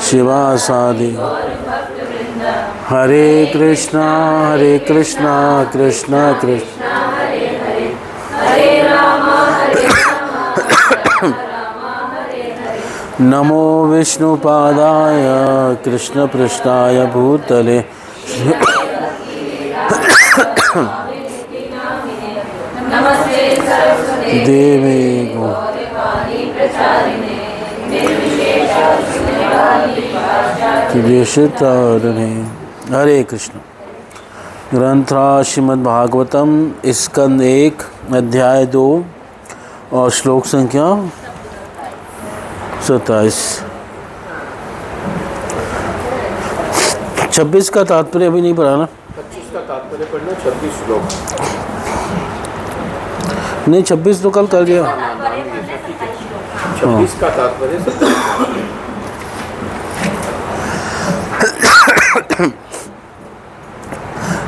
शिवासादि। हरे कृष्णा कृष्णा कृष्णा नमो विष्णुपादाय कृष्णपृष्ठाय भूतले देवी गौरीशतारिणे। हरे कृष्ण। ग्रंथराज श्रीमद्भागवतम स्कंद 1 अध्याय 2 और श्लोक संख्या 27। 26 का तात्पर्य अभी नहीं पढ़ा ना? 25 का तात्पर्य पढ़ना, 26 श्लोक नहीं, 26 तो कल कर दिया। 26 का तात्पर्य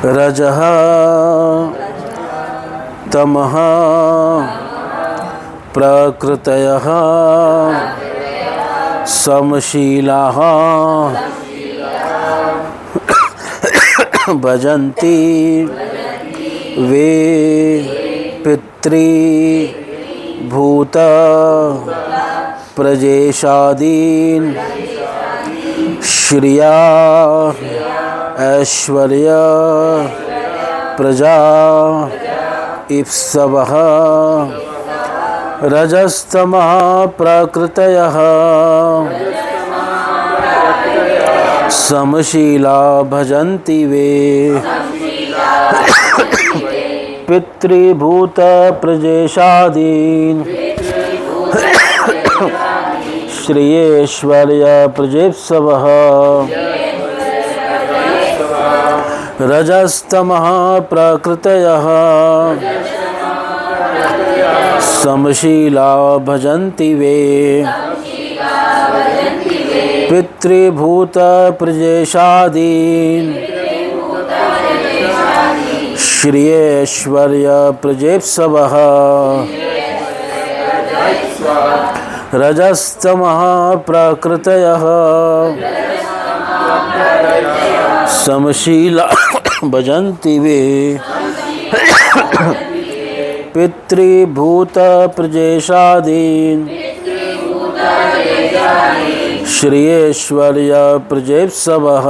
रजः तमः प्रकृतयः समशीलाः भजन्ति वे पितृभूत प्रजेशादीन् श्रिया ऐश्वर्य प्रजा इप्सवः रजस्तमः प्रकृतयः समशीला भजन्ति वे पितृभूत प्रजेशादीन् श्रियेश्वर्य प्रजेप्सवः रजस्तमः प्रकृतयः समशीला भजन्ति वे पितृभूत प्रजेशादीन् श्रियेश्वर्य प्रजेप्सवः रजस्तमः प्रकृतयः समशीला भजन्ति वे पितृभूत प्रजेशादीन् श्रियेश्वर्य प्रजेप्सवः।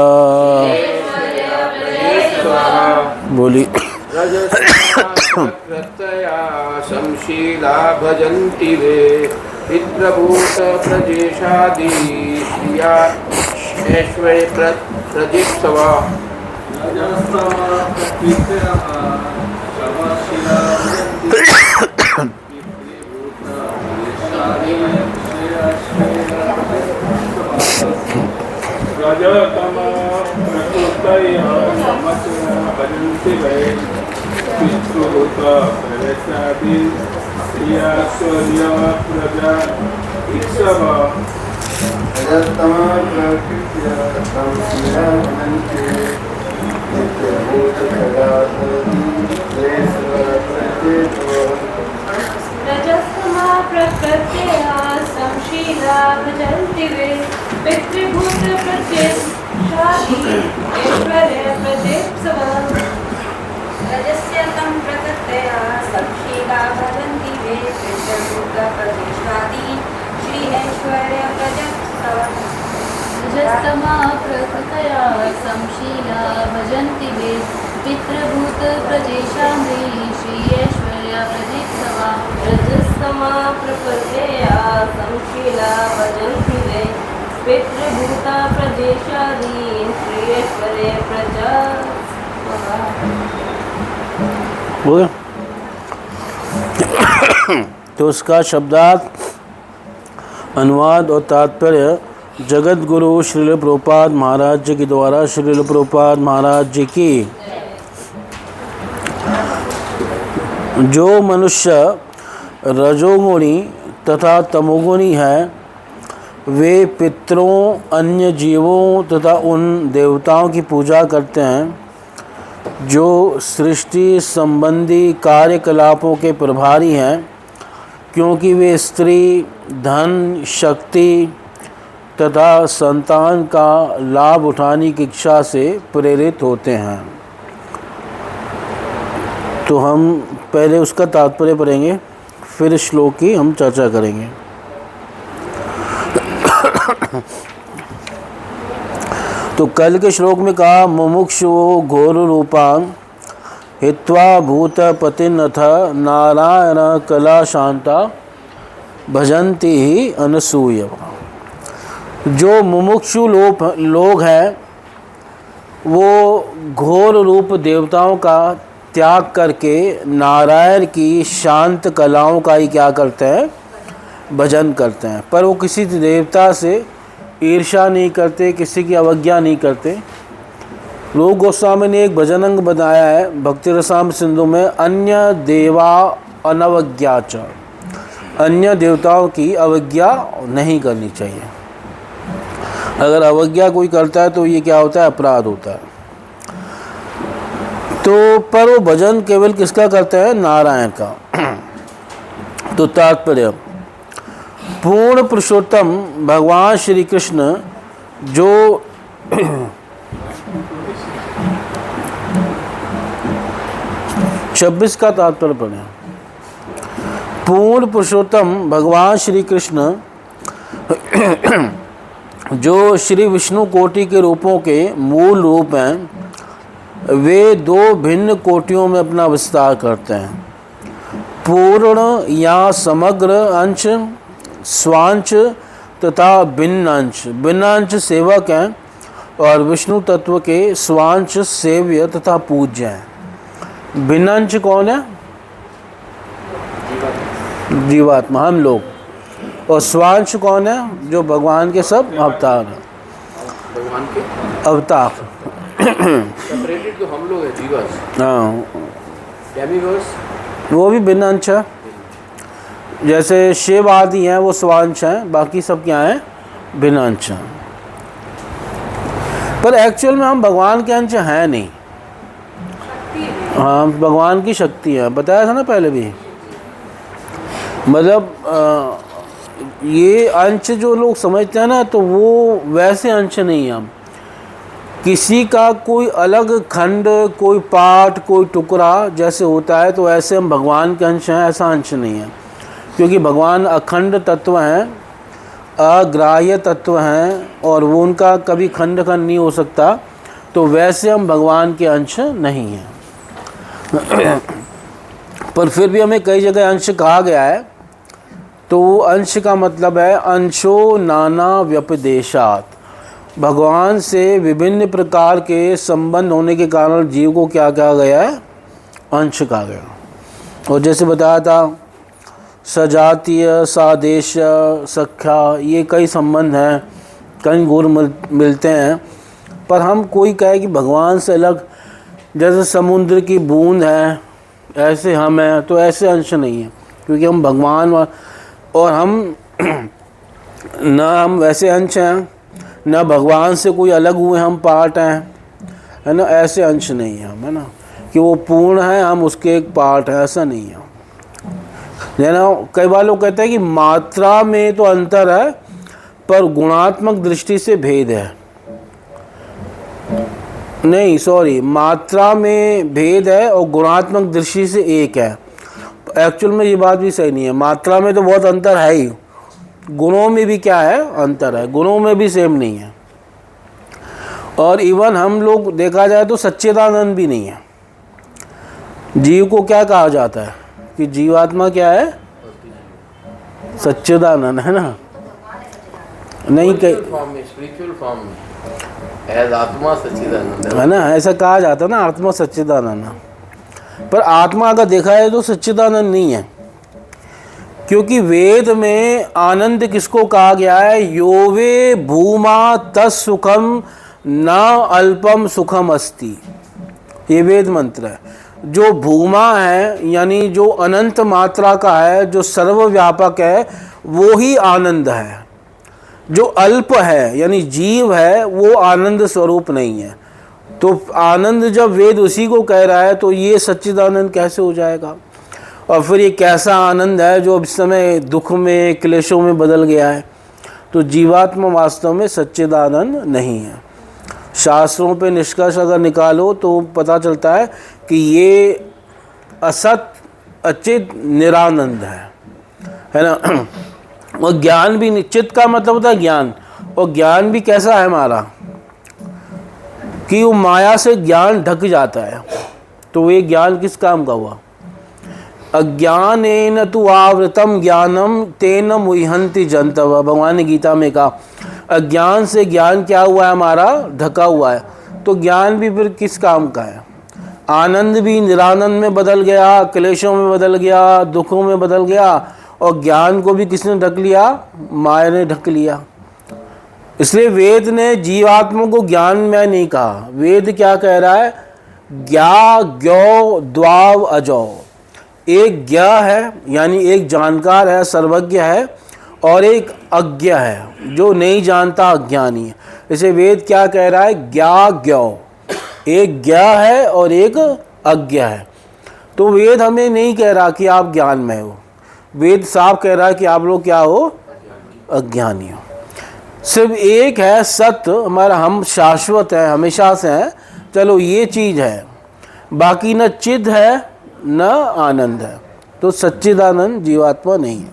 बोली समशीला भजन्ति वे पितृभूत प्रजेशादि श्रिया ऐश्वर्य प्रजेप्सवः। तो उसका शब्दार्थ, अनुवाद और तात्पर्य जगत गुरु श्रील प्रभुपाद महाराज जी के द्वारा श्रील प्रभुपाद महाराज जी की जो मनुष्य रजोगुणी तथा तमोगुणी है वे पितरों, अन्य जीवों तथा उन देवताओं की पूजा करते हैं जो सृष्टि संबंधी कार्यकलापों के प्रभारी हैं, क्योंकि वे स्त्री, धन, शक्ति तथा संतान का लाभ उठाने की इच्छा से प्रेरित होते हैं। तो हम पहले उसका तात्पर्य पढ़ेंगे, फिर श्लोक की हम चर्चा करेंगे। तो कल के श्लोक में कहा मुमुक्षु घोर रूपां हित्वा भूत पतिनथ नारायण कला शांता भजन्ति ही अनसूय। जो मुमुक्षु लोग हैं वो घोर रूप देवताओं का त्याग करके नारायण की शांत कलाओं का ही क्या करते हैं, भजन करते हैं। पर वो किसी देवता से ईर्ष्या नहीं करते, किसी की अवज्ञा नहीं करते। रूप गोस्वामी ने एक भजन अंग बनाया है भक्ति रसाम सिंधु में, अन्य देवा अनवज्ञाच, अन्य देवताओं की अवज्ञा नहीं करनी चाहिए। अगर अवज्ञा कोई करता है तो ये क्या होता है, अपराध होता है। तो पर वो भजन केवल किसका करते हैं, नारायण का। तो तात्पर्य, पूर्ण पुरुषोत्तम भगवान श्री कृष्ण जो 26 का तात्पर्य पढ़े। पूर्ण पुरुषोत्तम भगवान श्री कृष्ण जो श्री विष्णु कोटि के रूपों के मूल रूप हैं, वे दो भिन्न कोटियों में अपना विस्तार करते हैं। पूर्ण या समग्र अंश स्वांश तथा भिन्न अंश। भिन्न अंश सेवक हैं और विष्णु तत्व के स्वांश सेव्य तथा पूज्य हैं। भिन्न अंश कौन है, जीवात्मा, हम लोग। और स्वांश कौन है, जो भगवान के सब अवतार हैं, भगवान के अवतार। सेपरेटेड तो हम लोग हैं, जीवास। हाँ, डेमिगॉड्स वो भी भिन्न अंश है। जैसे शिव आदि हैं वो स्वांश हैं, बाकी सब क्या हैं, भिन्न अंश हैं। पर एक्चुअल में हम भगवान के अंश हैं नहीं। हाँ, भगवान की शक्ति है, बताया था ना पहले भी। मतलब ये अंश जो लोग समझते हैं ना, तो वो वैसे अंश नहीं है। हम किसी का कोई अलग खंड, कोई पार्ट, कोई टुकड़ा जैसे होता है, तो ऐसे हम भगवान के अंश हैं, ऐसा अंश नहीं है। क्योंकि भगवान अखंड तत्व हैं, अग्राह्य तत्व हैं, और वो उनका कभी खंड खंड नहीं हो सकता। तो वैसे हम भगवान के अंश नहीं हैं। पर फिर भी हमें कई जगह अंश कहा गया है। तो अंश का मतलब है अंशो नाना व्यपदेशात। भगवान से विभिन्न प्रकार के संबंध होने के कारण जीव को क्या कहा गया है, अंश कहा गया। और जैसे बताया था सजातीय, सादेश, सख्या, ये कई संबंध हैं, कई गुण मिलते हैं। पर हम कोई कहे कि भगवान से अलग, जैसे समुद्र की बूंद है ऐसे हम हैं, तो ऐसे अंश नहीं है। क्योंकि हम भगवान और हम न हम वैसे अंश हैं, न भगवान से कोई अलग हुए हम पार्ट हैं, है ना। ऐसे अंश नहीं है हम, है ना, कि वो पूर्ण है, हम उसके एक पार्ट है, ऐसा नहीं है ना। कई बार लोग कहते हैं कि मात्रा में तो अंतर है, पर गुणात्मक दृष्टि से भेद है। नहीं, सॉरी, मात्रा में भेद है और गुणात्मक दृष्टि से एक है। एक्चुअल में ये बात भी सही नहीं है। मात्रा में तो बहुत अंतर है ही, गुणों में भी क्या है, अंतर है। गुणों में भी सेम नहीं है। और इवन हम लोग देखा जाए तो सच्चिदानंद भी नहीं है। जीव को क्या कहा जाता है कि जीवात्मा क्या है, सच्चिदानंद, है ना। नहीं कहीं स्पिरिचुअल फॉर्म में एज आत्मा सच्चिदानंद है ना, ऐसा कहा जाता है ना, आत्मा सच्चिदानंद। पर आत्मा अगर देखा है तो सच्चिदानंद नहीं है। क्योंकि वेद में आनंद किसको कहा गया है, योवे भूमा तत्सुखम न अल्पम सुखम अस्ति। ये वेद मंत्र है। जो भूमा है यानी जो अनंत मात्रा का है, जो सर्वव्यापक है, वो ही आनंद है। जो अल्प है यानी जीव है, वो आनंद स्वरूप नहीं है। तो आनंद जब वेद उसी को कह रहा है, तो ये सच्चिदानंद कैसे हो जाएगा। और फिर ये कैसा आनंद है जो इस समय दुख में, क्लेशों में बदल गया है। तो जीवात्मा वास्तव में सच्चिदानंद नहीं है। शास्त्रों पे निष्कर्ष अगर निकालो तो पता चलता है कि ये असत अचित निरानंद है ना। और ज्ञान भी निश्चित का मतलब होता है ज्ञान, और ज्ञान भी कैसा है हमारा कि वो माया से ज्ञान ढक जाता है। तो ये ज्ञान किस काम का हुआ? अज्ञानेन तु आवृतम ज्ञानम तेन मुह्यन्ति जन्तवः। भगवान ने गीता में कहा अज्ञान से ज्ञान क्या हुआ है? हमारा ढका हुआ है। तो ज्ञान भी फिर किस काम का है? आनंद भी निरानंद में बदल गया, क्लेशों में बदल गया, दुखों में बदल गया, और ज्ञान को भी किसने ढक लिया? माया ने ढक लिया। इसलिए वेद ने जीवात्मा को ज्ञान में नहीं कहा। वेद क्या कह रहा है? ज्ञा ज्ञो द्वाव अजो। एक ज्ञा है यानी एक जानकार है, सर्वज्ञ है, और एक अज्ञ है जो नहीं जानता, अज्ञानी है। इसे वेद क्या कह रहा है? ज्ञा ज्ञो। एक ज्ञा है और एक अज्ञ है। तो वेद हमें नहीं कह रहा कि आप ज्ञान में हो, वेद साफ कह रहा है कि आप लोग क्या हो? अज्ञानी हो। सिर्फ एक है सत्य हमारा, हम शाश्वत है, हमेशा से हैं, चलो ये चीज़ है, बाकी न चिद है न आनंद है। तो सच्चिदानंद जीवात्मा नहीं है।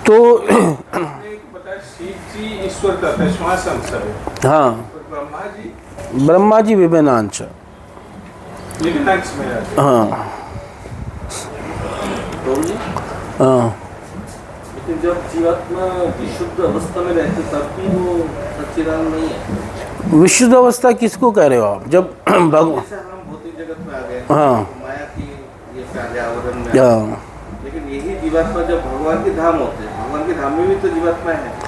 तो शिव जी ईश्वर का श्वास अंश है। हाँ, ब्रह्मा जी विभिन्नांश में रहते। हाँ हाँ। लेकिन जब जीवात्मा विशुद्ध अवस्था में रहते तब भी वो सच्चिदानंद नहीं है। विशुद्ध अवस्था किसको कह रहे हो आप? जब भगवान, जैसे हम भौतिक जगत में आ गए, हाँ माया की ये प्यारे आवरण में, हाँ, लेकिन यही जीवात्मा जब भगवान के धाम होते हैं, भगवान के धाम में भी तो जीवात्मा है।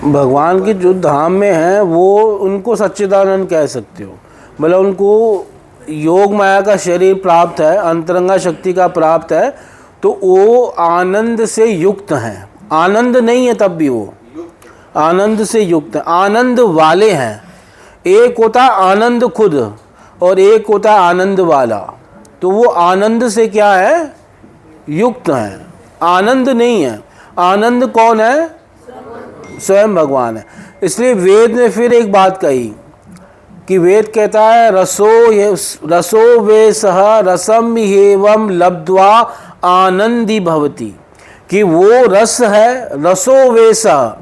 भगवान के जो धाम में हैं वो उनको सच्चिदानंद कह सकते हो। मतलब उनको योग माया का शरीर प्राप्त है, अंतरंगा शक्ति का प्राप्त है, तो वो आनंद से युक्त हैं। आनंद नहीं है तब भी वो आनंद से युक्त है, आनंद वाले हैं। एक होता है आनंद खुद और एक होता है आनंद वाला। तो वो आनंद से क्या है? युक्त हैं। आनंद नहीं है। आनंद कौन है? स्वयं भगवान है। इसलिए वेद ने फिर एक बात कही कि वेद कहता है रसो वे सह रसम एवं लब्ध्वा आनंदी भवति, कि वो रस है, रसो वे सह।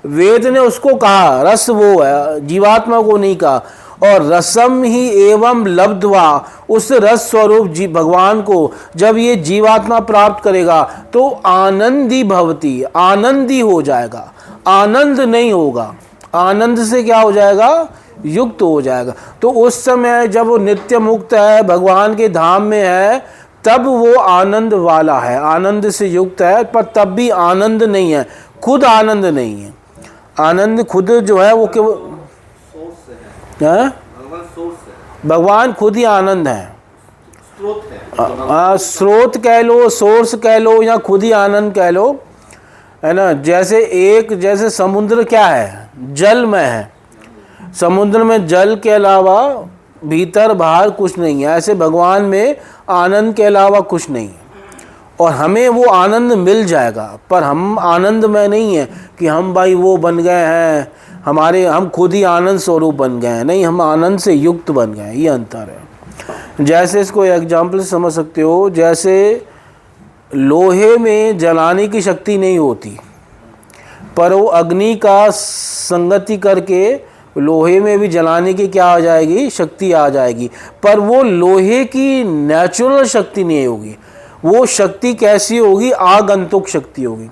वेद ने उसको कहा, रस वो है, जीवात्मा को नहीं कहा। और रसम ही एवं लब्ध्वा, उस रस स्वरूप जी भगवान को जब ये जीवात्मा प्राप्त करेगा तो आनंदी भवति, आनंदी हो जाएगा। आनंद नहीं होगा, आनंद से क्या हो जाएगा? युक्त हो जाएगा। तो उस समय जब वो नित्य मुक्त है, भगवान के धाम में है, तब वो आनंद वाला है, आनंद से युक्त है, पर तब भी आनंद नहीं है, खुद आनंद नहीं है। आनंद खुद जो है वो केवल सोर्स है, भगवान सोर्स है, भगवान खुद ही आनंद है। स्रोत है। स्रोत कह लो, सोर्स कह लो, या खुद ही आनंद कह लो, है ना। जैसे समुद्र क्या है? जल में है। समुद्र में जल के अलावा भीतर बाहर कुछ नहीं है। ऐसे भगवान में आनंद के अलावा कुछ नहीं है, और हमें वो आनंद मिल जाएगा। पर हम आनंद में नहीं है कि हम भाई वो बन गए हैं, हम खुद ही आनंद स्वरूप बन गए हैं। नहीं, हम आनंद से युक्त बन गए हैं। ये अंतर है। जैसे इसको एग्जाम्पल से समझ सकते हो, जैसे लोहे में जलाने की शक्ति नहीं होती, पर वो अग्नि का संगति करके लोहे में भी जलाने की क्या आ जाएगी? शक्ति आ जाएगी। पर वो लोहे की नेचुरल शक्ति नहीं होगी। वो शक्ति कैसी होगी? आगंतुक शक्ति होगी,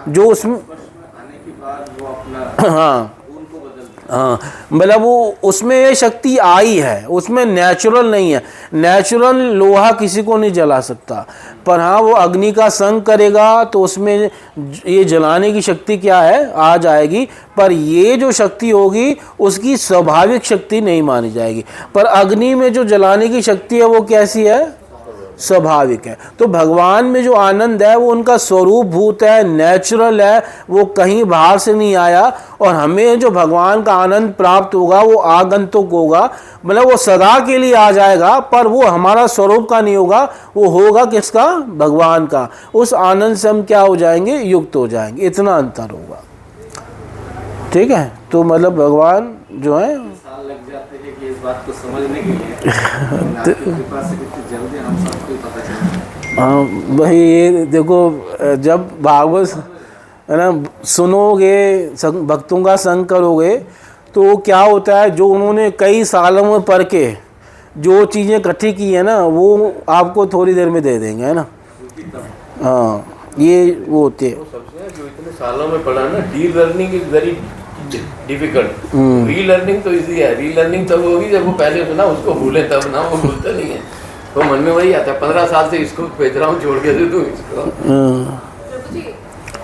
जो उसमें आने के बाद वो अपना हाँ उनको बदल, हाँ, मतलब वो उसमें ये शक्ति आई है, उसमें नेचुरल नहीं है। नेचुरल लोहा किसी को नहीं जला सकता, पर हाँ वो अग्नि का संग करेगा तो उसमें ये जलाने की शक्ति क्या है? आ जाएगी। पर ये जो शक्ति होगी उसकी स्वाभाविक शक्ति नहीं मानी जाएगी। पर अग्नि में जो जलाने की शक्ति है वो कैसी है? स्वाभाविक है। तो भगवान में जो आनंद है वो उनका स्वरूप भूत है, नेचुरल है, वो कहीं बाहर से नहीं आया। और हमें जो भगवान का आनंद प्राप्त होगा वो आगंतुक होगा, मतलब वो सदा के लिए आ जाएगा, पर वो हमारा स्वरूप का नहीं होगा, वो होगा किसका? भगवान का। उस आनंद से हम क्या हो जाएंगे? युक्त हो जाएंगे। इतना अंतर होगा। ठीक है, तो मतलब भगवान जो है साल लग जाते हैं कि इस बात को समझने के लिए आपकी कृपा से कितनी जल्दी हम सबको ही पता चलता है। हाँ भाई, ये देखो, जब भागवत है ना सुनोगे, भक्तों का संग करोगे, तो क्या होता है, जो उन्होंने कई सालों में पढ़ के जो चीज़ें इकट्ठी की है ना, वो आपको थोड़ी देर में दे देंगे, है ना। हाँ, ये वो होते हैं। सबसे जो इतने सालों में पढ़ा ना, D learning is very difficult. री लर्निंग तो इजी है। री लर्निंग तब होगी जब वो पहले सुना उसको भूले, तब ना, वो भूलता नहीं है। तो मन में वही आता है, 15 साल से इसको भेज रहा हूँ, छोड़ के दे दूँ इसको। प्रभु जी,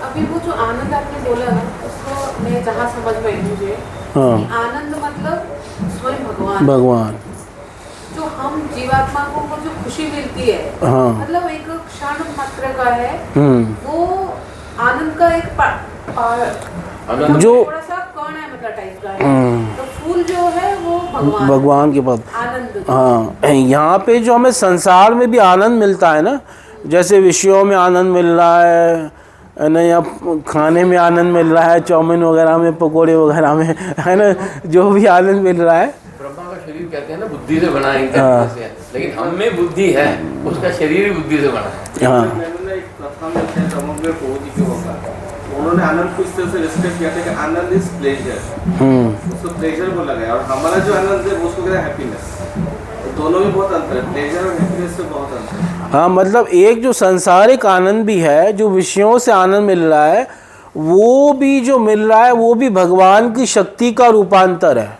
अभी वो जो आनंद आपने बोला ना, उसको मैं जहाँ समझ में आई मुझे, आनंद मतलब स्वयं भगवान। जो हम जीवात्मा को जो खुशी मिलती है, मतलब एक क्षण मात्र का है, वो आनंद का एक जो थोड़ा सा कण है, मतलब टाइप का है। तो फूल जो है वो भगवान के पास आनंद। हाँ, यहाँ पे जो हमें संसार में भी आनंद मिलता है ना, जैसे विषयों में आनंद मिल रहा है ना, या खाने में आनंद मिल रहा है, चाउमीन वगैरह में, पकोड़े वगैरह में, है ना, जो भी आनंद मिल रहा है। ब्रह्मा का शरीर कहते हैं ना, बुद्धि से बना है, लेकिन हम में बुद्धि है, उसका शरीर भी बुद्धि से बना है। हाँ, मैंने एक कथा में उन्होंने आनंद को इस तरह से रिस्पेक्ट किया था कि आनंद इज प्लेजर, उसको प्लेजर को लगाया, और हमारा जो आनंद है उसको कहते हैं हैप्पीनेस। दोनों में बहुत अंतर है, प्लेजर और हैप्पीनेस से बहुत अंतर है। हाँ, मतलब एक जो सांसारिक आनंद भी है, जो विषयों से आनंद मिल रहा है, वो भी जो मिल रहा है वो भी भगवान की शक्ति का रूपांतर है।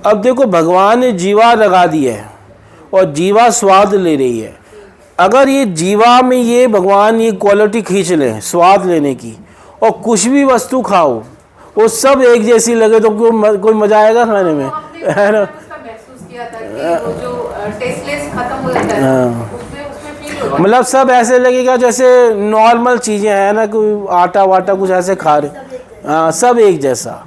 अब देखो, भगवान ने जीवा लगा दी है और जीवा स्वाद ले रही है। अगर ये जीवा में ये भगवान ये क्वालिटी खींच लें स्वाद लेने की, और कुछ भी वस्तु खाओ वो सब एक जैसी लगे, तो कोई मजा आएगा खाने में, है ना। महसूस किया था कि वो जो टेस्टलेस खत्म हो जाता है, उसमें फील होता है, मतलब सब ऐसे लगेगा जैसे नॉर्मल चीज़ें हैं ना, कोई आटा वाटा कुछ ऐसे खा रहे। हाँ, सब एक जैसा,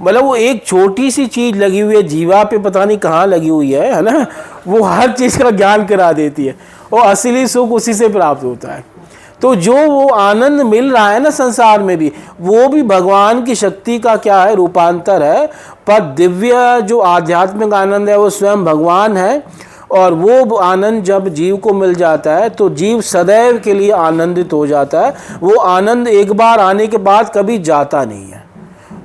मतलब वो एक छोटी सी चीज़ लगी हुई है जीवा पे, पता नहीं कहाँ लगी हुई है ना, वो हर चीज़ का ज्ञान करा देती है, और असली सुख उसी से प्राप्त होता है। तो जो वो आनंद मिल रहा है ना संसार में भी, वो भी भगवान की शक्ति का क्या है? रूपांतर है। पर दिव्य जो आध्यात्मिक आनंद है वो स्वयं भगवान है, और वो आनंद जब जीव को मिल जाता है तो जीव सदैव के लिए आनंदित हो जाता है। वो आनंद एक बार आने के बाद कभी जाता नहीं है।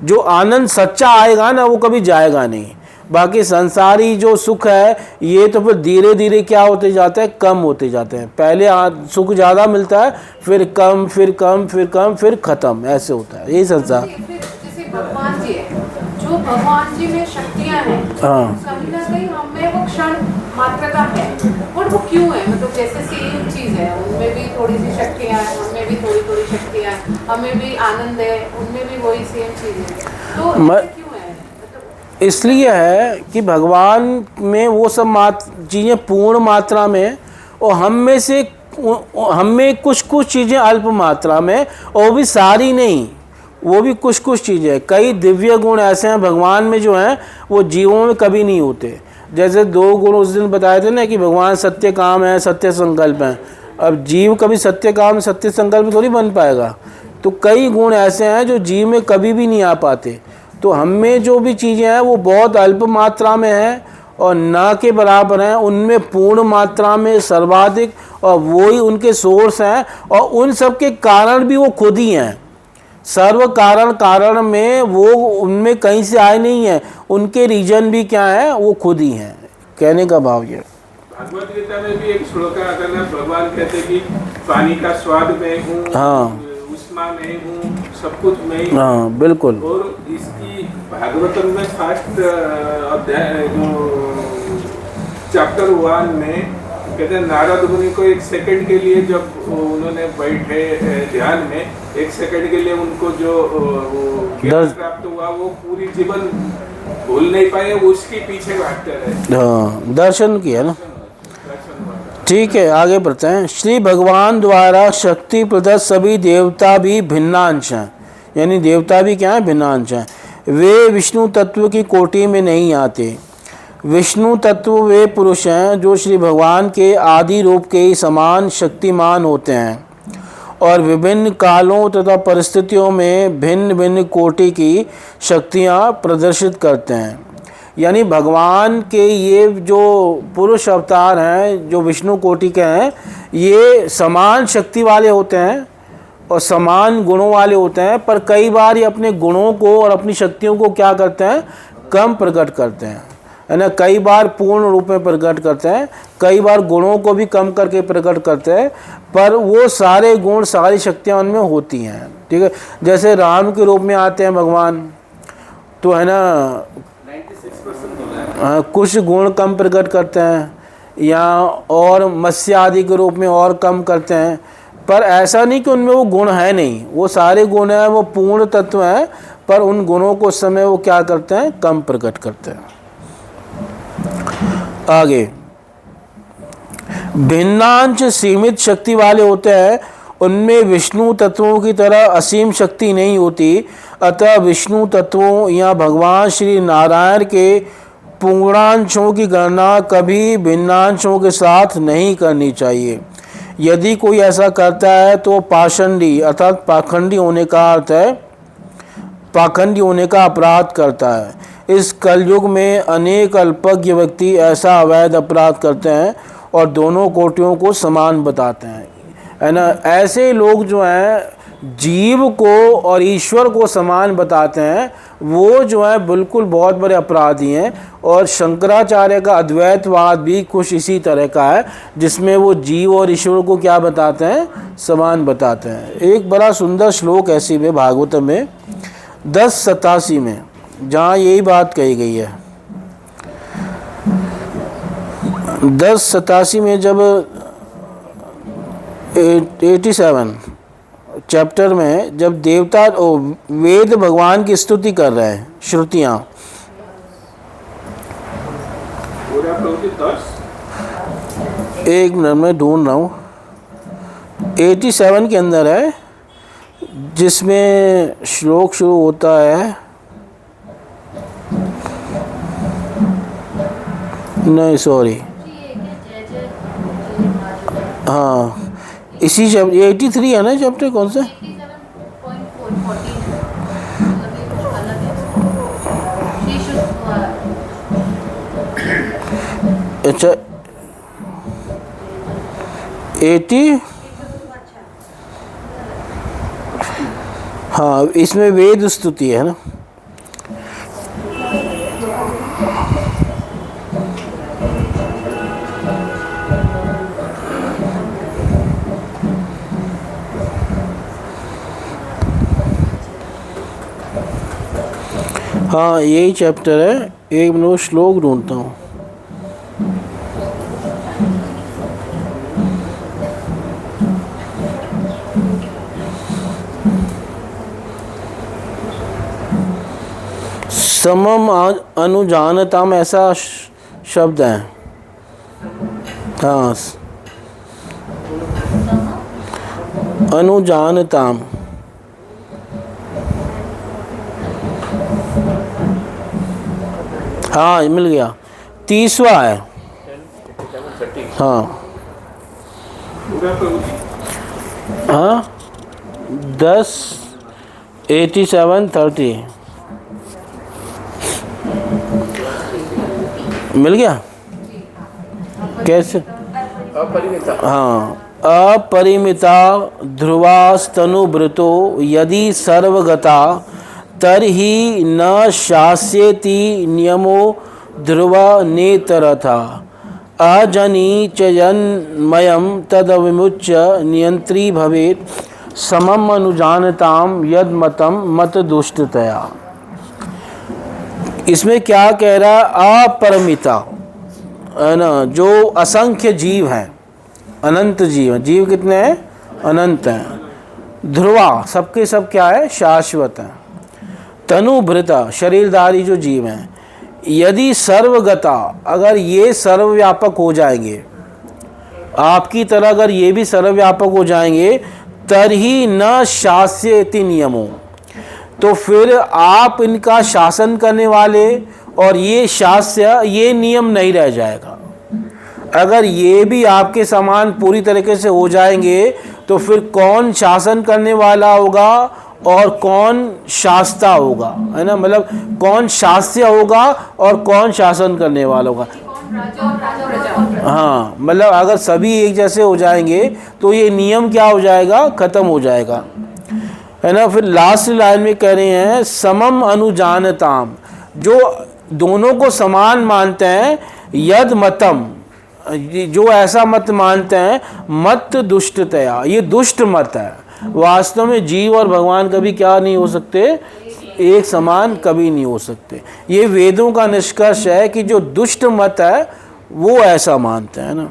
जो आनंद सच्चा आएगा ना, वो कभी जाएगा नहीं। बाकी संसारी जो सुख है, ये तो फिर धीरे धीरे क्या होते जाते हैं? कम होते जाते हैं। पहले सुख ज़्यादा मिलता है, फिर कम, फिर कम, फिर कम, फिर ख़त्म, ऐसे होता है। यही संसार। जैसे भगवान जी है, जो भगवान जी में शक्तियाँ हैं, हाँ, कहीं ना कहीं हमें वो क्षण मात्र का है, और वो क्यों है? मतलब जैसे सेम चीज़ है, उनमें भी थोड़ी सी शक्तियाँ हैं, उनमें भी थोड़ी थोड़ी शक्तियाँ हैं, हमें भी आनंद है, उनमें भी वही सेम चीज़ है, तो क्यों है? इसलिए है कि भगवान में वो सब चीज़ें पूर्ण मात्रा में, और हम में कुछ कुछ चीज़ें अल्प मात्रा में, और वो भी सारी नहीं, वो भी कुछ कुछ चीज़ें। कई दिव्य गुण ऐसे हैं भगवान में जो हैं वो जीवों में कभी नहीं होते। जैसे 2 गुण उस दिन बताए थे ना कि भगवान सत्य काम है, सत्य संकल्प है। अब जीव कभी सत्य काम, सत्य संकल्प थोड़ी बन पाएगा। तो कई गुण ऐसे हैं जो जीव में कभी भी नहीं आ पाते। तो हम में जो भी चीज़ें हैं वो बहुत अल्प मात्रा में हैं और ना के बराबर हैं, उनमें पूर्ण मात्रा में सर्वाधिक, और वही उनके सोर्स हैं, और उन सब के कारण भी वो खुद ही हैं। सर्व कारण में वो उनमें कहीं से आए नहीं हैं, उनके रीजन भी क्या है? वो खुद ही हैं। कहने का भाव ये। भगवत गीता में भी एक श्लोक आता है, भगवान कहते कि पानी का स्वाद मैं हूँ, हाँ, उष्मा मैं हूँ, सब कुछ मैं ही हूँ। हाँ, बिल्कुल। और इसकी भागवतम में फर्स्ट अध्याय जो चैप्टर 1 में कहते हैं, नारद मुनि को 1 सेकंड के लिए जब उन्होंने बैठे ध्यान में, 1 सेकंड के लिए उनको जो ज्ञान प्राप्त हुआ वो पूरी जीवन भूल नहीं पाए, उसके पीछे भागते रहे। हाँ, दर्शन किया ना। ठीक है, आगे बढ़ते हैं। श्री भगवान द्वारा शक्ति प्रदत्त सभी देवता भी भिन्नांश हैं, यानी देवता भी क्या है, भिन्नांश हैं। वे विष्णु तत्व की कोटि में नहीं आते। विष्णु तत्व वे पुरुष हैं जो श्री भगवान के आदि रूप के ही समान शक्तिमान होते हैं और विभिन्न कालों तथा परिस्थितियों में भिन्न भिन्न कोटि की शक्तियाँ प्रदर्शित करते हैं। यानी भगवान के ये जो पुरुष अवतार हैं, जो विष्णु कोटि के हैं, ये समान शक्ति वाले होते हैं और समान गुणों वाले होते हैं, पर कई बार ये अपने गुणों को और अपनी शक्तियों को क्या करते हैं, कम प्रकट करते हैं, है ना। कई बार पूर्ण रूप में प्रकट करते हैं, कई बार गुणों को भी कम करके प्रकट करते हैं, पर वो सारे गुण सारी शक्तियाँ उनमें होती हैं। ठीक है, जैसे राम के रूप में आते हैं भगवान, तो है ना 96% कुछ गुण कम प्रकट करते हैं, या और मत्स्य आदि के रूप में और कम करते हैं, पर ऐसा नहीं कि उनमें वो गुण है नहीं, वो सारे गुण हैं, वो पूर्ण तत्व हैं, पर उन गुणों को उस समय वो क्या करते हैं, कम प्रकट करते हैं। आगे, भिन्नांश सीमित शक्ति वाले होते हैं, उनमें विष्णु तत्वों की तरह असीम शक्ति नहीं होती। अतः विष्णु तत्वों या भगवान श्री नारायण के पूर्णांशों की गणना कभी भिन्नांशों के साथ नहीं करनी चाहिए। यदि कोई ऐसा करता है तो पाषंडी अर्थात पाखंडी होने का अर्थ है, पाखंडी होने का अपराध करता है। इस कलयुग में अनेक अल्पज्ञ व्यक्ति ऐसा अवैध अपराध करते हैं और दोनों कोटियों को समान बताते हैं, है ना। ऐसे लोग जो हैं जीव को और ईश्वर को समान बताते हैं, वो जो है बिल्कुल बहुत बड़े अपराधी हैं। और शंकराचार्य का अद्वैतवाद भी कुछ इसी तरह का है, जिसमें वो जीव और ईश्वर को क्या बताते हैं, समान बताते हैं। एक बड़ा सुंदर श्लोक ऐसी में भागवत में 10:87 में, जहाँ यही बात कही गई है। 10:87 में जब 87 चैप्टर में जब देवता वेद भगवान की स्तुति कर रहे हैं, श्रुतियाँ, एक मिनट में ढूंढ रहा हूँ, 87 के अंदर है, जिसमें श्लोक शुरू होता है, नहीं सॉरी, हाँ इसी चैप्टर 83 है ना, चैप्टर कौन सा, अच्छा 80, हाँ इसमें वेद स्तुति है ना। हाँ यही चैप्टर है, एक मिनट श्लोक ढूंढता हूँ। समम अनुजानताम ऐसा शब्द है, हाँ अनुजानताम, हाँ मिल गया, 30वां है, हाँ हाँ 10:87:30 मिल गया। कैसे, हाँ अपरिमिता ध्रुवास्तनुभृतो यदि सर्वगता तर्हि न शास्यति नियमो ध्रुव नेतरथा अजनी च जन्मयं तदविमुच्य नियंत्री भवेत् समम अनुजानताम यद मतम मत दुष्टतया। इसमें क्या कह रहा है, अपरिमिता है ना, जो असंख्य जीव हैं, अनंत जीव हैं, जीव कितने हैं, अनंत हैं। ध्रुवा सबके सब क्या है, शाश्वत हैं। तनुभृता शरीरधारी जो जीव हैं, यदि सर्वगता अगर ये सर्वव्यापक हो जाएंगे, आपकी तरह अगर ये भी सर्वव्यापक हो जाएंगे, तरही न शास्यति नियमो, तो फिर आप इनका शासन करने वाले और ये शास्य, ये नियम नहीं रह जाएगा। अगर ये भी आपके समान पूरी तरीके से हो जाएंगे तो फिर कौन शासन करने वाला होगा और कौन शास्ता होगा, है ना। मतलब कौन शास्य होगा और कौन शासन करने वाला होगा। हाँ, मतलब अगर सभी एक जैसे हो जाएंगे तो ये नियम क्या हो जाएगा, खत्म हो जाएगा, है ना। फिर लास्ट लाइन में कह रहे हैं समम अनुजानताम, जो दोनों को समान मानते हैं, यद मतम, जो ऐसा मत मानते हैं, मत दुष्टतया, ये दुष्ट मत है। वास्तव में जीव और भगवान कभी क्या नहीं हो सकते, एक समान कभी नहीं हो सकते। ये वेदों का निष्कर्ष है कि जो दुष्ट मत है वो ऐसा मानते हैं ना।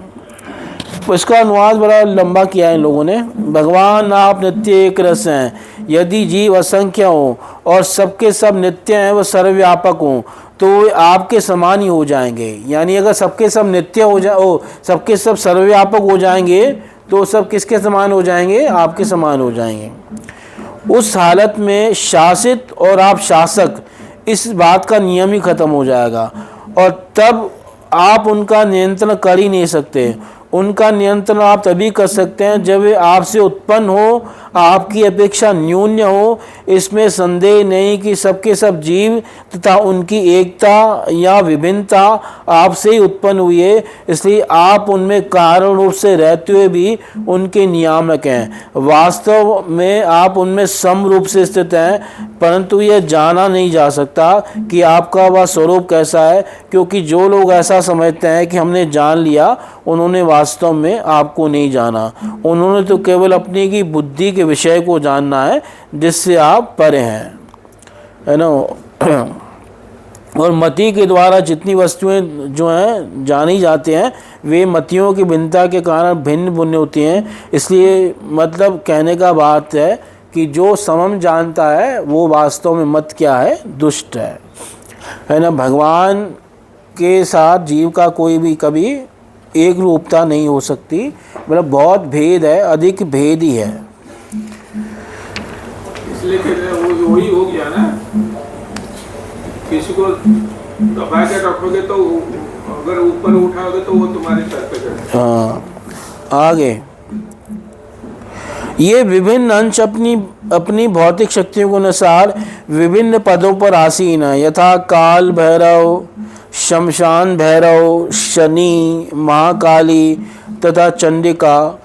इसका अनुवाद बड़ा लंबा किया है इन लोगों ने। भगवान आप नित्य एक रस हैं, यदि जीव असंख्य हों और सबके सब नित्य हैं, वह सर्वव्यापक हों, तो वे आपके समान ही हो जाएंगे। यानी अगर सबके सब नित्य हो सबके सब सर्वव्यापक हो जाएंगे तो सब किसके समान हो जाएंगे, आपके समान हो जाएंगे। उस हालत में शासित और आप शासक, इस बात का नियम ही खत्म हो जाएगा और तब आप उनका नियंत्रण कर ही नहीं सकते। उनका नियंत्रण आप तभी कर सकते हैं जब वे आपसे उत्पन्न हो, आपकी अपेक्षा न्यून हो। इसमें संदेह नहीं कि सबके सब जीव तथा उनकी एकता या विभिन्नता आपसे ही उत्पन्न हुई है, इसलिए आप उनमें कारण रूप से रहते हुए भी उनके नियामक हैं। वास्तव में आप उनमें सम रूप से स्थित हैं, परंतु यह जाना नहीं जा सकता कि आपका वह स्वरूप कैसा है, क्योंकि जो लोग ऐसा समझते हैं कि हमने जान लिया, उन्होंने वास्तव में आपको नहीं जाना। उन्होंने तो केवल अपनी की बुद्धि के विषय को जानना है जिससे आप परे हैं, है ना। और मति के द्वारा जितनी वस्तुएं जो हैं जानी जाती हैं, वे मतियों की भिन्नता के कारण भिन्न भिन्न होती हैं। इसलिए मतलब कहने का बात है कि जो समम जानता है वो वास्तव में मत क्या है, दुष्ट है ना। भगवान के साथ जीव का कोई भी कभी एक रूपता नहीं हो सकती, मतलब बहुत भेद है, अधिक भेद ही है। इसलिए वही हो गया ना, किसी को दबा के रखोगे तो अगर ऊपर उठाओगे तो वो तुम्हारे सर पे चढ़ेगा। हाँ, आगे ये विभिन्न अंश अपनी भौतिक शक्तियों के अनुसार विभिन्न पदों पर आसीन है, यथा काल भैरव, शमशान भैरव, शनि, महाकाली तथा चंडिका।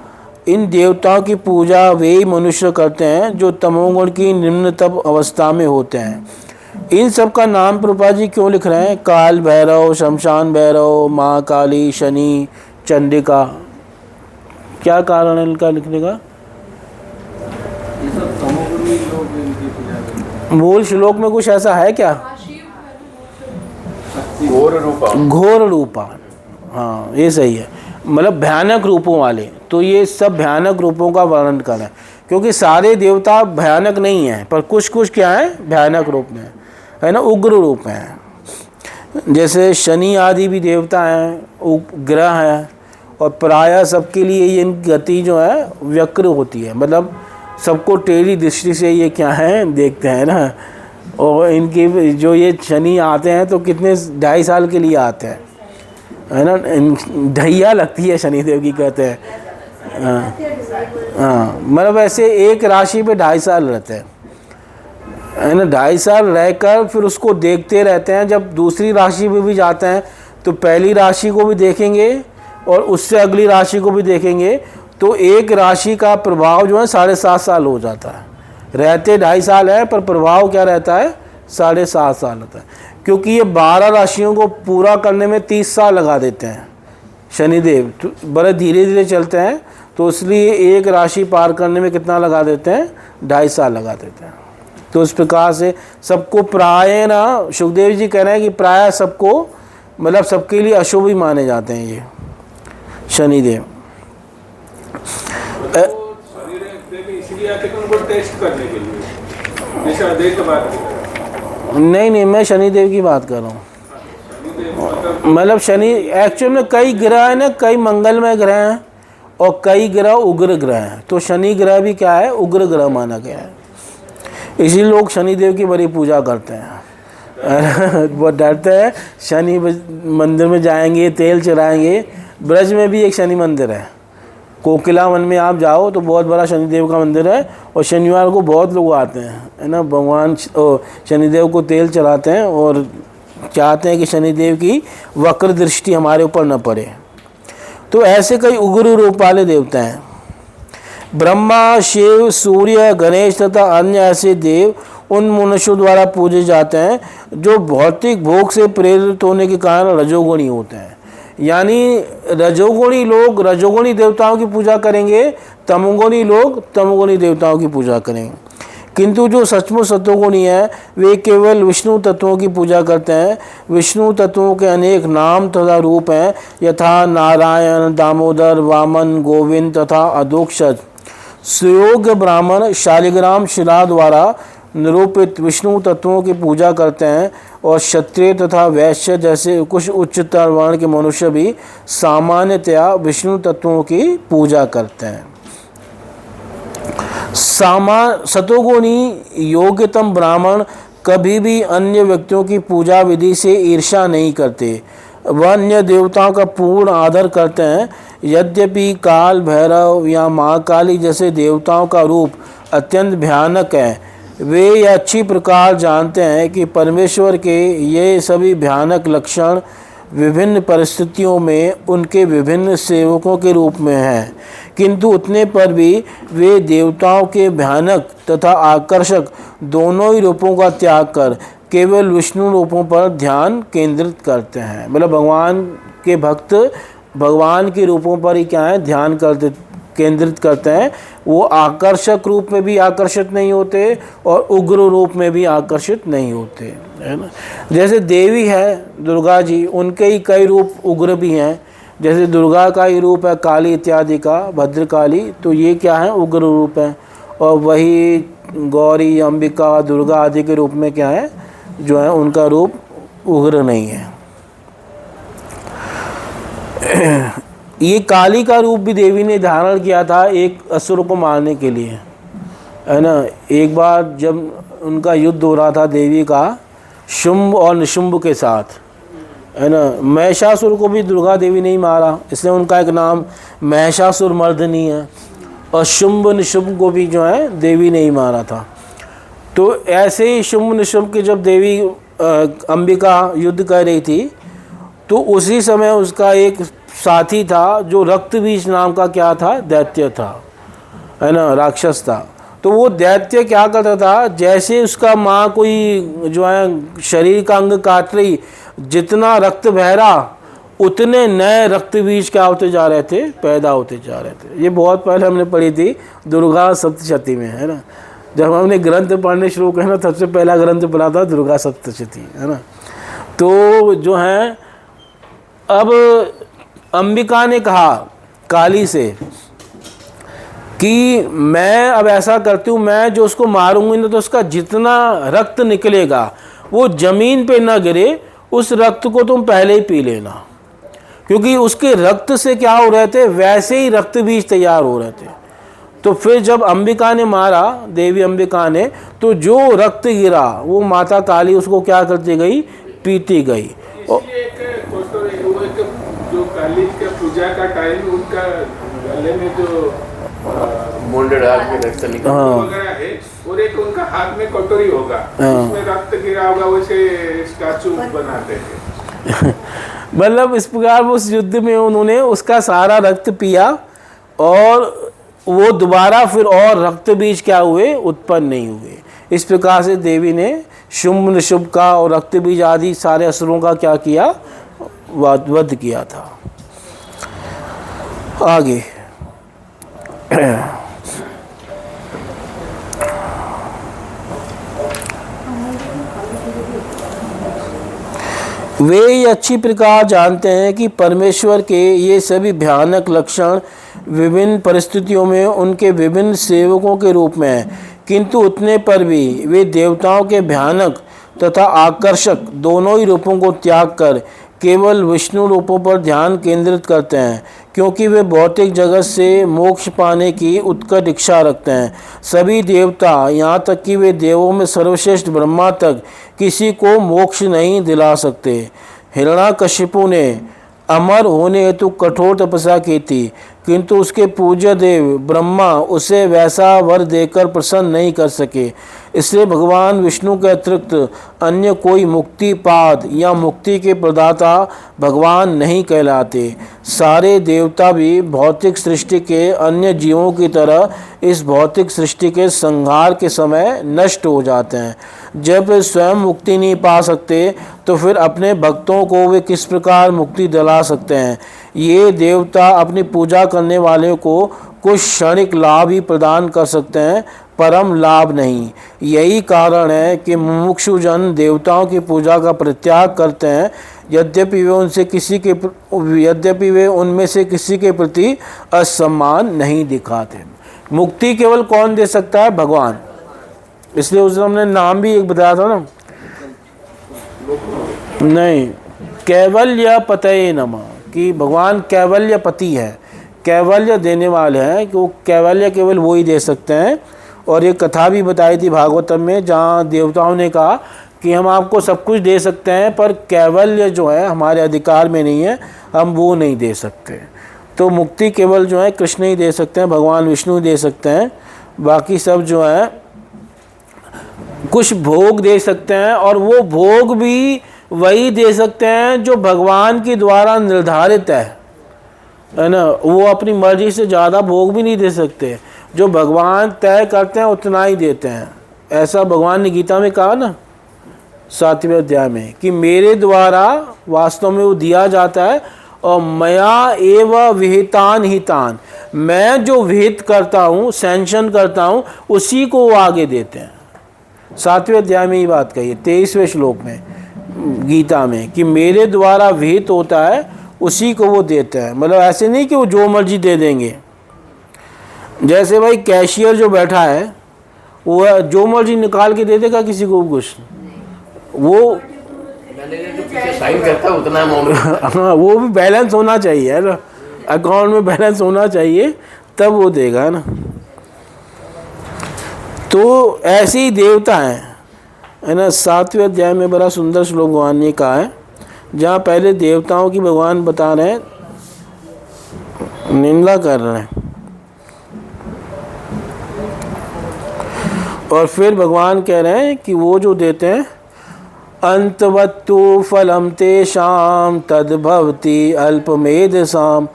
इन देवताओं की पूजा वे ही मनुष्य करते हैं जो तमोगुण की निम्नतम अवस्था में होते हैं। इन सब का नाम प्रभुपाद जी क्यों लिख रहे हैं, काल भैरव, शमशान भैरव, महाकाली, शनि, चंडिका, क्या कारण है इनका लिखने का? मूल श्लोक में कुछ ऐसा है क्या? घोर रूपान, घोर रूपान, हाँ ये सही है, मतलब भयानक रूपों वाले। तो ये सब भयानक रूपों का वर्णन कर रहे हैं, क्योंकि सारे देवता भयानक नहीं हैं, पर कुछ कुछ क्या है, भयानक रूप में है ना, उग्र रूप हैं। जैसे शनि आदि भी देवता हैं, ग्रह हैं, और प्रायः सबके लिए ये इनकी गति जो है व्यक्र होती है, मतलब सबको टेढ़ी दृष्टि से ये क्या है देखते हैं ना। और इनके जो ये शनि आते हैं तो कितने 2.5 साल के लिए आते हैं, है ना, ढैया लगती है शनिदेव की, कहते हैं। हाँ, मतलब ऐसे एक राशि पे 2.5 साल रहते हैं, है ना। 2.5 साल रहकर फिर उसको देखते रहते हैं। जब दूसरी राशि पे भी जाते हैं तो पहली राशि को भी देखेंगे और उससे अगली राशि को भी देखेंगे, तो एक राशि का प्रभाव जो है 7.5 साल हो जाता है। रहते 2.5 साल है, पर प्रभाव क्या रहता है, 7.5 साल होता है, क्योंकि ये 12 राशियों को पूरा करने में 30 साल लगा देते हैं शनिदेव, तो बड़े धीरे धीरे चलते हैं, तो इसलिए एक राशि पार करने में कितना लगा देते हैं, 2.5 साल लगा देते हैं। तो इस प्रकार से सबको प्राय ना, सुखदेव जी कह रहे हैं कि प्राय सबको, मतलब सबके लिए अशुभ ही माने जाते हैं ये शनिदेव। इसलिए आते हैं उनको टेस्ट करने के लिए, जैसे अद्वैत की बात कर। नहीं, मैं शनिदेव की बात कर रहा हूँ। मतलब शनि एक्चुअल में कई ग्रह हैं ना, कई मंगलमय ग्रह हैं, और कई ग्रह उग्र ग्रह हैं। तो शनि ग्रह भी क्या है, उग्र ग्रह माना गया है। इसी लोग शनिदेव की बड़ी पूजा करते हैं। बहुत डरते हैं, शनि मंदिर में जाएंगे, तेल चढ़ाएंगे। ब्रज में भी एक शनि मंदिर है, कोकिला वन में आप जाओ तो बहुत बड़ा शनिदेव का मंदिर है, और शनिवार को बहुत लोग आते हैं, है ना, भगवान शनिदेव को तेल चढ़ाते हैं और चाहते हैं कि शनिदेव की वक्र दृष्टि हमारे ऊपर न पड़े। तो ऐसे कई उग्र रूप वाले देवता हैं। ब्रह्मा, शिव, सूर्य, गणेश तथा अन्य ऐसे देव उन मनुष्यों द्वारा पूजे जाते हैं जो भौतिक भोग से प्रेरित होने के कारण रजोगुणी होते हैं। यानी रजोगुणी लोग रजोगुणी देवताओं की पूजा करेंगे, तमोगुणी लोग तमोगुणी देवताओं की पूजा करेंगे। किंतु जो सचमुच सत्वगुणी है वे केवल विष्णु तत्वों की पूजा करते हैं। विष्णु तत्वों के अनेक नाम तथा रूप हैं, यथा नारायण, दामोदर, वामन, गोविंद तथा अधोक्षज। सुयोग्य ब्राह्मण शालिग्राम शिला द्वारा निरूपित विष्णु तत्वों की पूजा करते हैं, और क्षत्रिय तथा वैश्य जैसे कुछ उच्चतर वर्ण के मनुष्य भी सामान्यतया विष्णु तत्वों की पूजा करते हैं। सतोगुणी योग्यतम ब्राह्मण कभी भी अन्य व्यक्तियों की पूजा विधि से ईर्ष्या नहीं करते, वह अन्य देवताओं का पूर्ण आदर करते हैं। यद्यपि काल भैरव या महाकाली जैसे देवताओं का रूप अत्यंत भयानक है, वे यह अच्छी प्रकार जानते हैं कि परमेश्वर के ये सभी भयानक लक्षण विभिन्न परिस्थितियों में उनके विभिन्न सेवकों के रूप में हैं, किंतु उतने पर भी वे देवताओं के भयानक तथा आकर्षक दोनों ही रूपों का त्याग कर केवल विष्णु रूपों पर ध्यान केंद्रित करते हैं। मतलब भगवान के भक्त भगवान के रूपों पर ही क्या है, ध्यान केंद्रित करते हैं। वो आकर्षक रूप में भी आकर्षित नहीं होते और उग्र रूप में भी आकर्षित नहीं होते, है ना। जैसे देवी है दुर्गा जी, उनके ही कई रूप उग्र भी हैं। जैसे दुर्गा का ही रूप है काली इत्यादि का, भद्रकाली, तो ये क्या है, उग्र रूप है। और वही गौरी, अंबिका, दुर्गा आदि के रूप में क्या है, जो है उनका रूप उग्र नहीं है। ये काली का रूप भी देवी ने धारण किया था एक असुर को मारने के लिए, है ना। एक बार जब उनका युद्ध हो रहा था देवी का शुंभ और निशुंभ के साथ, है ना, महिषासुर को भी दुर्गा देवी ने ही मारा, इसलिए उनका एक नाम महिषासुर मर्दिनी है। और शुंभ निशुंभ को भी जो है देवी ने ही मारा था। तो ऐसे ही शुंभ निशुंभ की जब देवी अंबिका युद्ध कर रही थी, तो उसी समय उसका एक साथी था जो रक्तबीज नाम का क्या था, दैत्य था, है ना, राक्षस था। तो वो दैत्य क्या करता था, जैसे उसका माँ कोई जो है शरीर का अंग काट रही, जितना रक्त बह रहा उतने नए रक्त बीज क्या होते जा रहे थे, पैदा होते जा रहे थे। ये बहुत पहले हमने पढ़ी थी दुर्गा सप्तशती में, है ना। जब हमने ग्रंथ पढ़ने शुरू किया ना, सबसे पहला ग्रंथ पढ़ा था दुर्गा सप्तशती, है ना। तो जो है अब अंबिका ने कहा काली से कि मैं अब ऐसा करती हूँ, मैं जो उसको मारूंगी ना, तो उसका जितना रक्त निकलेगा वो जमीन पे ना गिरे, उस रक्त को तुम पहले ही पी लेना, क्योंकि उसके रक्त से क्या हो रहे थे, वैसे ही रक्त बीज तैयार हो रहे थे। तो फिर जब अंबिका ने मारा, देवी अंबिका ने, तो जो रक्त गिरा वो माता काली उसको क्या करती गई, पीती गई। जो काली के पूजा का टाइम उनका गले में जो मोल्डेड आग में रक्त निकल वगैरह है, और एक उनका हाथ में कटोरी होगा, उसमें रक्त गिरा होगा, वैसे स्टैचू बनाते हैं। मतलब इस प्रकार उस युद्ध में उन्होंने उसका सारा रक्त पिया, और वो दोबारा फिर और रक्त बीज क्या हुए, उत्पन्न नहीं हुए। इस प्रकार से देवी ने शुंभ निशुंभ का और रक्त बीज आदि सारे असुरों का क्या किया, वध किया था। आगे वे ये अच्छी प्रकार जानते हैं कि परमेश्वर के ये सभी भयानक लक्षण विभिन्न परिस्थितियों में उनके विभिन्न सेवकों के रूप में हैं, किंतु उतने पर भी वे देवताओं के भयानक तथा आकर्षक दोनों ही रूपों को त्याग कर केवल विष्णु रूपों पर ध्यान केंद्रित करते हैं, क्योंकि वे भौतिक जगत से मोक्ष पाने की उत्कट इच्छा रखते हैं। सभी देवता, यहाँ तक कि वे देवों में सर्वश्रेष्ठ ब्रह्मा तक, किसी को मोक्ष नहीं दिला सकते। हिरण्याकशिपु ने अमर होने हेतु कठोर तपस्या की थी, किंतु उसके पूज्य देव ब्रह्मा उसे वैसा वर देकर प्रसन्न नहीं कर सके। इसलिए भगवान विष्णु के अतिरिक्त अन्य कोई मुक्ति पाद या मुक्ति के प्रदाता भगवान नहीं कहलाते। सारे देवता भी भौतिक सृष्टि के अन्य जीवों की तरह इस भौतिक सृष्टि के संहार के समय नष्ट हो जाते हैं। जब वे स्वयं मुक्ति नहीं पा सकते तो फिर अपने भक्तों को वे किस प्रकार मुक्ति दिला सकते हैं। ये देवता अपनी पूजा करने वाले को कुछ क्षणिक लाभ ही प्रदान कर सकते हैं, परम लाभ नहीं। यही कारण है कि मुमुक्षुजन देवताओं की पूजा का परित्याग करते हैं, यद्यपि वे उनमें से किसी के प्रति असम्मान नहीं दिखाते। मुक्ति केवल कौन दे सकता है? भगवान। इसलिए उस दिन हमने नाम भी एक बताया था ना, नहीं, कैवल्य पतये नमः, कि भगवान कैवल्य पति है, कैवल्य देने वाले हैं, कि वो कैवल्य केवल वो ही दे सकते हैं। और ये कथा भी बताई थी भागवतम में, जहाँ देवताओं ने कहा कि हम आपको सब कुछ दे सकते हैं, पर कैवल्य जो है हमारे अधिकार में नहीं है, हम वो नहीं दे सकते। तो मुक्ति केवल जो है कृष्ण ही दे सकते हैं, भगवान विष्णु दे सकते हैं। बाकी सब जो है कुछ भोग दे सकते हैं, और वो भोग भी वही दे सकते हैं जो भगवान के द्वारा निर्धारित है ना। वो अपनी मर्जी से ज़्यादा भोग भी नहीं दे सकते, जो भगवान तय करते हैं उतना ही देते हैं। ऐसा भगवान ने गीता में कहा ना 7वें अध्याय में, कि मेरे द्वारा वास्तव में वो दिया जाता है, और मया एव विहितान हितान, मैं जो विहित करता हूँ, सैंक्शन करता हूँ, उसी को वो आगे देते हैं। 7वें अध्याय में ये बात कही है, 23वें श्लोक में गीता में, कि मेरे द्वारा विहित होता है उसी को वो देते हैं। मतलब ऐसे नहीं कि वो जो मर्जी दे देंगे। जैसे भाई कैशियर जो बैठा है वो जो मर्जी निकाल के दे देगा किसी को कुछ, वो साइन करता है उतना अमाउंट। हाँ, वो भी बैलेंस होना चाहिए है ना, अकाउंट में बैलेंस होना चाहिए, तब वो देगा ना। तो ऐसे ही देवता हैं, है ना। 7वें अध्याय में बड़ा सुंदर श्लोक भगवान ने कहा है, जहाँ पहले देवताओं की भगवान बता रहे हैं, निंदा कर रहे हैं, और फिर भगवान कह रहे हैं कि वो जो देते हैं, अंतवत्तु फलम तेषां तद्भवति अल्पमेधसां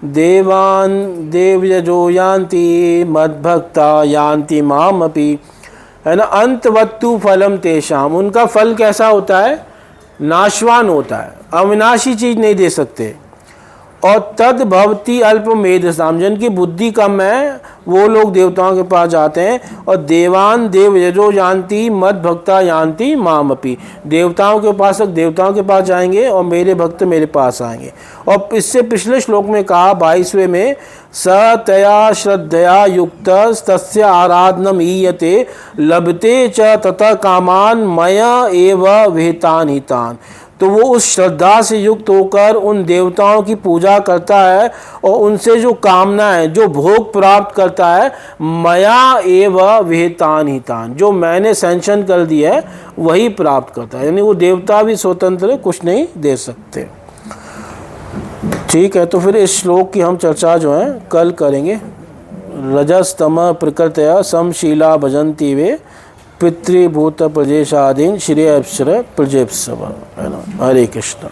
देवान देवयजो यान्ति मद्भक्ता यान्ति मामपि, है ना। अंतवत्तु फलम तेषां, उनका फल कैसा होता है? नाशवान होता है, अविनाशी चीज नहीं दे सकते। और तद भवती अल्प मेधसाम, जिनकी बुद्धि कम है वो लोग देवताओं के पास जाते हैं। और देवान देव यजो जानती मद भक्ता यान्ति मामपि, देवताओं के उपासक देवताओं के पास जाएंगे और मेरे भक्त मेरे पास आएंगे। और इससे पिछले श्लोक में कहा 22वें में, स तया श्रद्धया युक्त तस्य आराधनम ईयते लभते च ततः कामान मया एव विहितान हितान। तो वो उस श्रद्धा से युक्त होकर उन देवताओं की पूजा करता है, और उनसे जो कामना है, जो भोग प्राप्त करता है, मया एव विहितान हितान, जो मैंने सैंक्शन कर दिया है वही प्राप्त करता है। यानी वो देवता भी स्वतंत्र कुछ नहीं दे सकते। ठीक है, तो फिर इस श्लोक की हम चर्चा जो है कल करेंगे। रजस्तम प्रकृतया समशीला भजन्ति वे पितृभूत प्रजेशाधीन श्रेय अप्सर प्रजेप्सव, है ना। हरे कृष्ण।